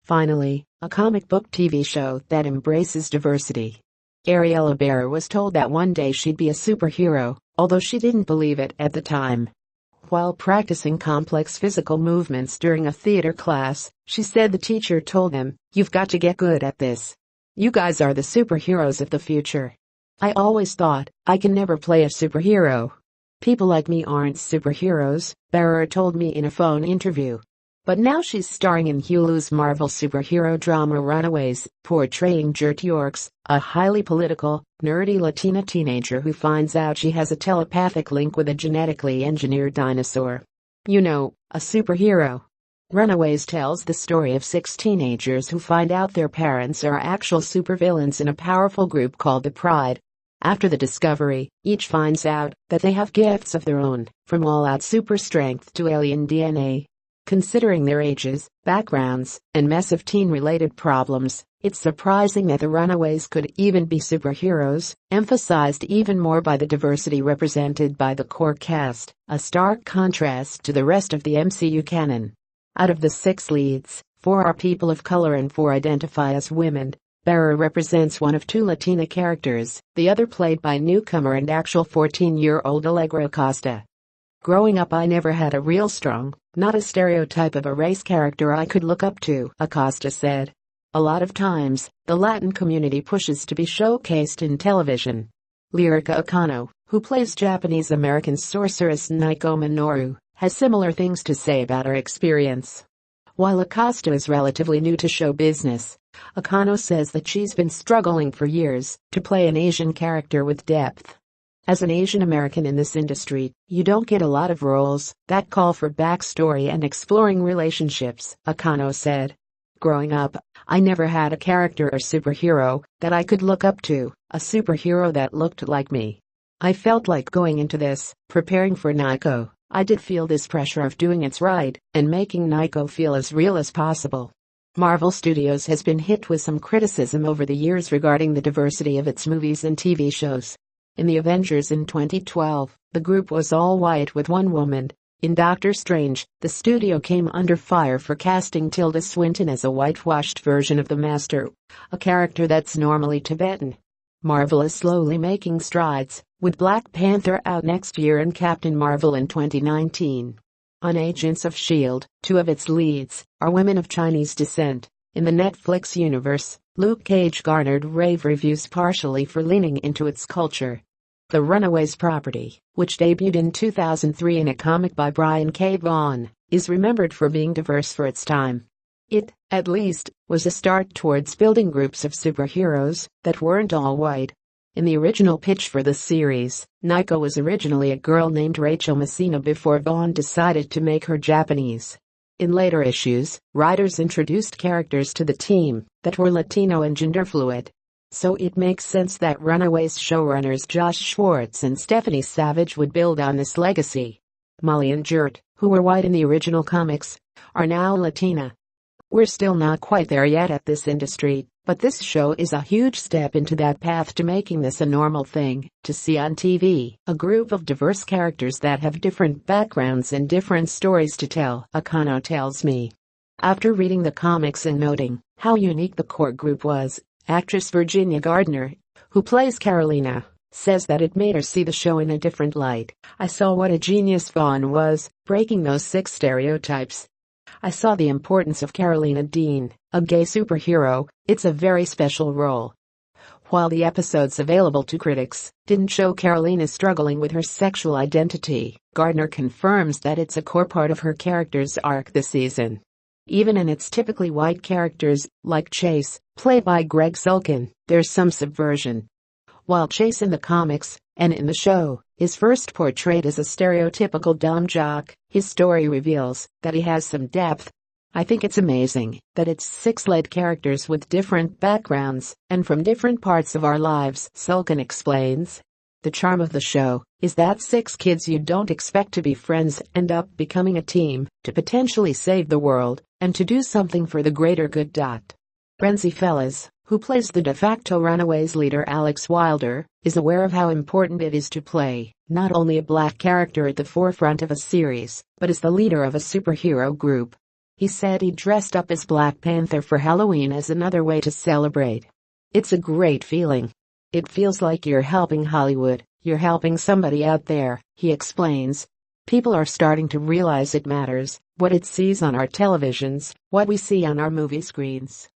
Finally, a comic book TV show that embraces diversity. Ariela Barer was told that one day she'd be a superhero, although she didn't believe it at the time. While practicing complex physical movements during a theater class, she said the teacher told them, "You've got to get good at this. You guys are the superheroes of the future." "I always thought, I can never play a superhero. People like me aren't superheroes," Barer told me in a phone interview. But now she's starring in Hulu's Marvel superhero drama Runaways, portraying Gert Yorkes, a highly political, nerdy Latina teenager who finds out she has a telepathic link with a genetically engineered dinosaur. You know, a superhero. Runaways tells the story of 6 teenagers who find out their parents are actual supervillains in a powerful group called the Pride. After the discovery, each finds out that they have gifts of their own, from all-out super strength to alien DNA. Considering their ages, backgrounds, and mess of teen-related problems, it's surprising that the Runaways could even be superheroes, emphasized even more by the diversity represented by the core cast, a stark contrast to the rest of the MCU canon. Out of the 6 leads, 4 are people of color and 4 identify as women. Barer represents one of 2 Latina characters, the other played by newcomer and actual 14-year-old Allegra Acosta. "Growing up I never had a real strong, not a stereotype of a race character I could look up to," Acosta said. "A lot of times, the Latin community pushes to be showcased in television." Allegra Acosta, who plays Japanese-American sorceress Naiko Minoru, has similar things to say about her experience. While Acosta is relatively new to show business, Acosta says that she's been struggling for years to play an Asian character with depth. "As an Asian American in this industry, you don't get a lot of roles that call for backstory and exploring relationships," Acosta said. "Growing up, I never had a character or superhero that I could look up to, a superhero that looked like me. I felt like going into this, preparing for Naiko, I did feel this pressure of doing it right and making Naiko feel as real as possible." Marvel Studios has been hit with some criticism over the years regarding the diversity of its movies and TV shows. In The Avengers in 2012, the group was all white with one woman. In Doctor Strange, the studio came under fire for casting Tilda Swinton as a whitewashed version of the Master, a character that's normally Tibetan. Marvel is slowly making strides, with Black Panther out next year and Captain Marvel in 2019. On Agents of S.H.I.E.L.D., 2 of its leads are women of Chinese descent. In the Netflix universe, Luke Cage garnered rave reviews partially for leaning into its culture. The Runaways property, which debuted in 2003 in a comic by Brian K. Vaughan, is remembered for being diverse for its time. It, at least, was a start towards building groups of superheroes that weren't all white. In the original pitch for the series, Naiko was originally a girl named Rachel Messina before Vaughan decided to make her Japanese. In later issues, writers introduced characters to the team that were Latino and gender fluid. So it makes sense that Runaways showrunners Josh Schwartz and Stephanie Savage would build on this legacy. Molly and Gert, who were white in the original comics, are now Latina. We're still not quite there yet at this industry, but this show is a huge step into that path to making this a normal thing to see on TV, a group of diverse characters that have different backgrounds and different stories to tell, Acosta tells me. After reading the comics and noting how unique the core group was, actress Virginia Gardner, who plays Carolina, says that it made her see the show in a different light. "I saw what a genius Vaughan was, breaking those 6 stereotypes. I saw the importance of Carolina Dean, a gay superhero. It's a very special role." While the episodes available to critics didn't show Carolina struggling with her sexual identity, Gardner confirms that it's a core part of her character's arc this season. Even in its typically white characters, like Chase, played by Greg Sulkin, there's some subversion. While Chase in the comics, and in the show, is first portrayed as a stereotypical dumb jock, his story reveals that he has some depth. "I think it's amazing that it's 6 lead characters with different backgrounds and from different parts of our lives," Sulkin explains. "The charm of the show is that 6 kids you don't expect to be friends end up becoming a team to potentially save the world and to do something for the greater good." Renzi Fellas, who plays the de facto Runaways leader Alex Wilder, is aware of how important it is to play not only a black character at the forefront of a series, but as the leader of a superhero group. He said he dressed up as Black Panther for Halloween as another way to celebrate. It's a great feeling. It feels like you're helping Hollywood, you're helping somebody out there, he explains. People are starting to realize it matters, what it sees on our televisions, what we see on our movie screens.